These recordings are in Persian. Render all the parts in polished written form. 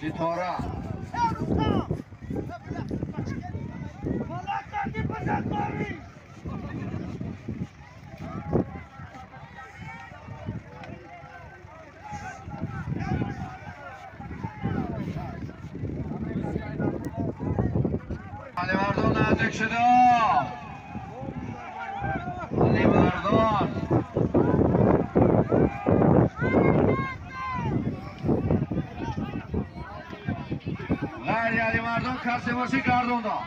ستاره علی مردان نزدیک شده علی مردان غیر علی مردان کسی باشی گردون دا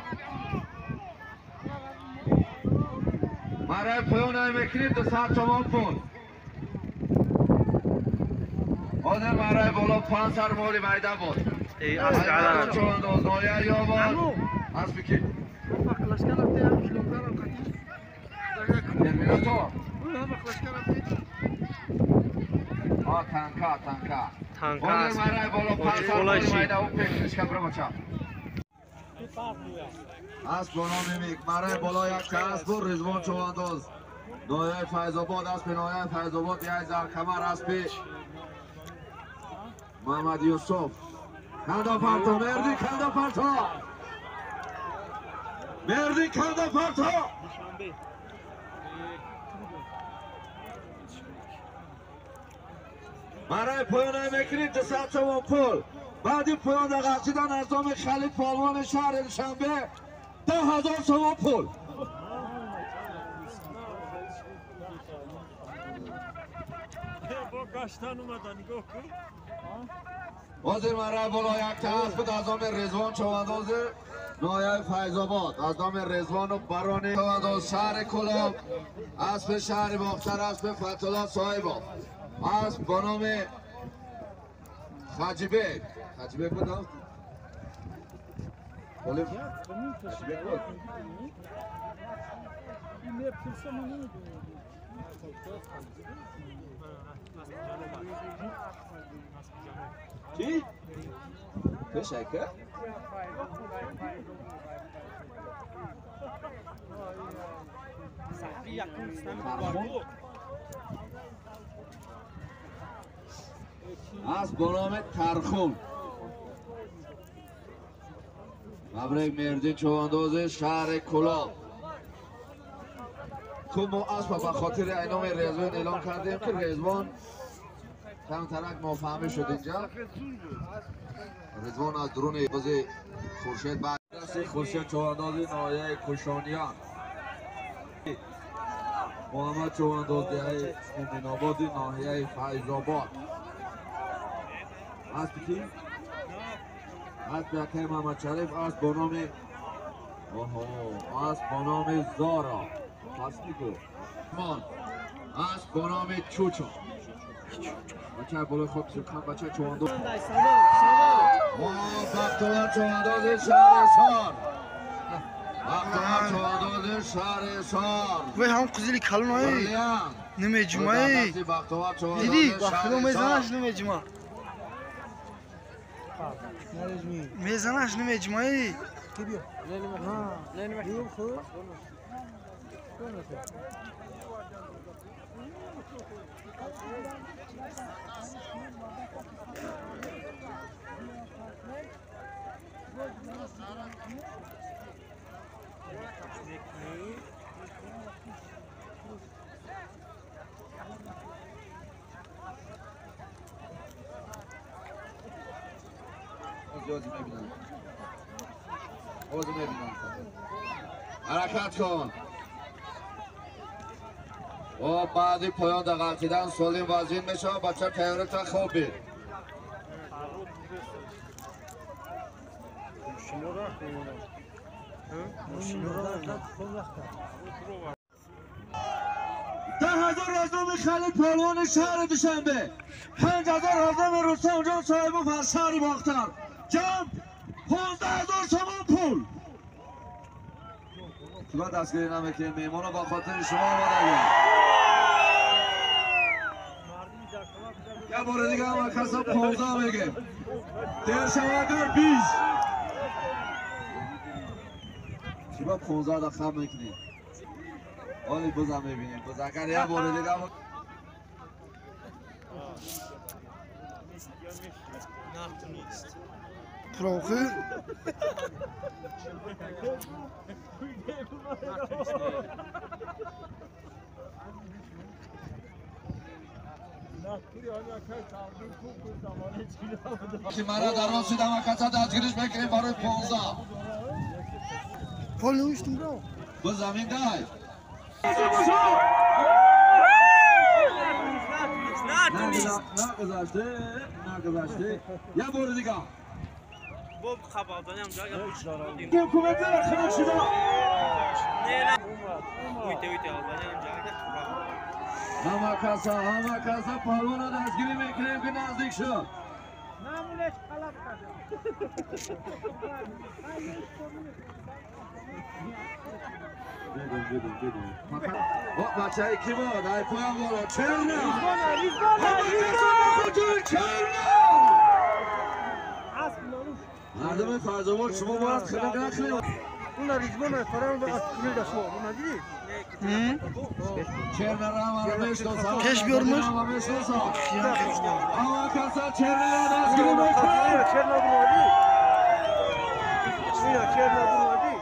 برای پایان میکنید 200 تومان پول آدم برای بالا 5 سر مولی میده بود ای از کردن چون دوز نایه یا بود از بکی ترمیناتور تنکا تانکا آدم برای بالا 5 سر مولی میده و پیکش کبره بچه اسب بنا میمیک برای بالا یک که اسب و رزوان چوانداز نایه فیضاباد اسب نایه فیضاباد یک زرکمر اسب محمد یوسف کنده پرتا مردی کنده پرتا مردی کنده پرتا برای پایان میکنید 200 تومان پول بعدی پایان قرچیدن از دام خلیل پالوان شهر شنبه 10,000 تومان پول وزیر مرای بالا یک تحصیل از دام رزوان چوانداز نایه فیضاباد از دام رزوان و برانی چوانداز شهر کلاب اسب شهر باختر اسب فتولا صاحبا اسب با نام خجیبه بودم خجیبه بود چی؟ تشکر؟ از برام ترخون مبرک مردی چوانداز شهر کلاب تو ما اسب به خاطر اینام رزوان اعلام کردیم که رزوان کم ترک مفهمی شد اینجا رزوان از درون بازی خورشید بعد خورشید چواندازی نایه کشانیان محمد چوانداز دیگه امین آبادی ناحیه فیضاباد اسب کی؟ اسب یکی محمد شریف اسب با نام اسب با نام زارا پسنی کو اسب با نام چوچو بچه بالا خواب سکن بچه چوانداز بختوار چوانداز شهر سار بختوار چوانداز شهر سار وای هم قزیلی کلون های نمی جمعه دیدی بختو میزنش نمی جمعه میزنش نمی جمعه حرکت کن و بعدی پایان دقیقیدن سالیم وزین میشه بچه تیارت خوب بید ده هزار هزام خلیل پالوان شهر دوشنبه 5,000 هزام رستم جان صاحب و شهر باختر جمع 15,000 تومان پول شما دستگیری نمیکنیم میمون با خاطر شما آمده یه بار دیگه همه کسا 15 بگیم دیر شواگر 20 شما 15 دخم میکنیم حالی بزن میبینیم بزنگر یه بار دیگه همه نیست. پراخه مرا دراز شدم و کسا دستگیرش بکنیم برای 15 پال نوشتم برو به زمین دای نگذاشته یه بور دیگه با خبرداری هم جایی حکومت رخنه شده نه اویته آلبانی هم جایی همه کسا پالون رو دستگیری میکنیم که نزدیک شد نمونش خلق کرده بچه های کی بود؟ های پایم بالا چرنه مردم فرزاباد شما باید خلق نکنیم اون ریزبان فرام به اصلی داشت اون ندیدی چرنه را همه میشناسم کش بیارمش همه میشناسم همه کسا چرنه را دستگیری میکنیم چرا نبودی چرا نبودی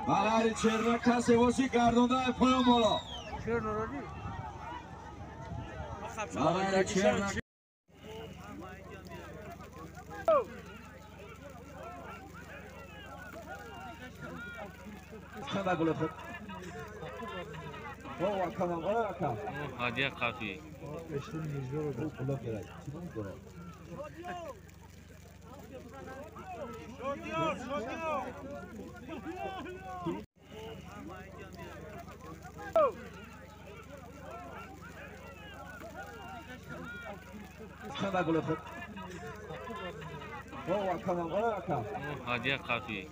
بغیر چرنه کسی باشی گردونده های پایم بالا چرا نبودی بغیر چرنه خدا گل خود بابا کمان قرار کن هدیه قفی خدا گل خود بابا کمان قرار کن هدیه قفی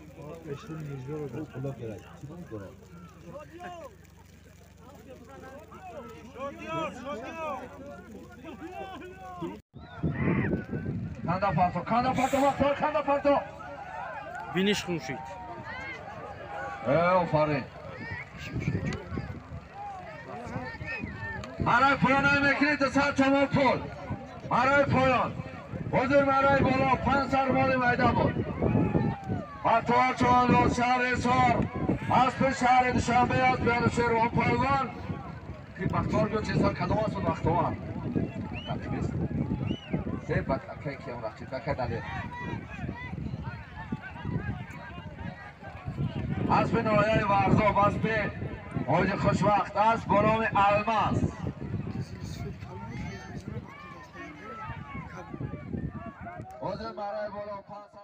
کاندا پارتو بینیش خون شد آفرین برای پایان میکنید سر تمام پول برای پایان حضور برای بالا 5 سر مال میدان بود اتوار چوان شهر سار اسب شهر دوشنبه از بیان شیروان پایگان که بختوار بیو چیزا کدام است بختوار تکلیست سه بات اکی که اون وقتی تکه داده اسب نوعی ورزا اسب حاج خوشوقت است به نام الماس حضور برای بالا 5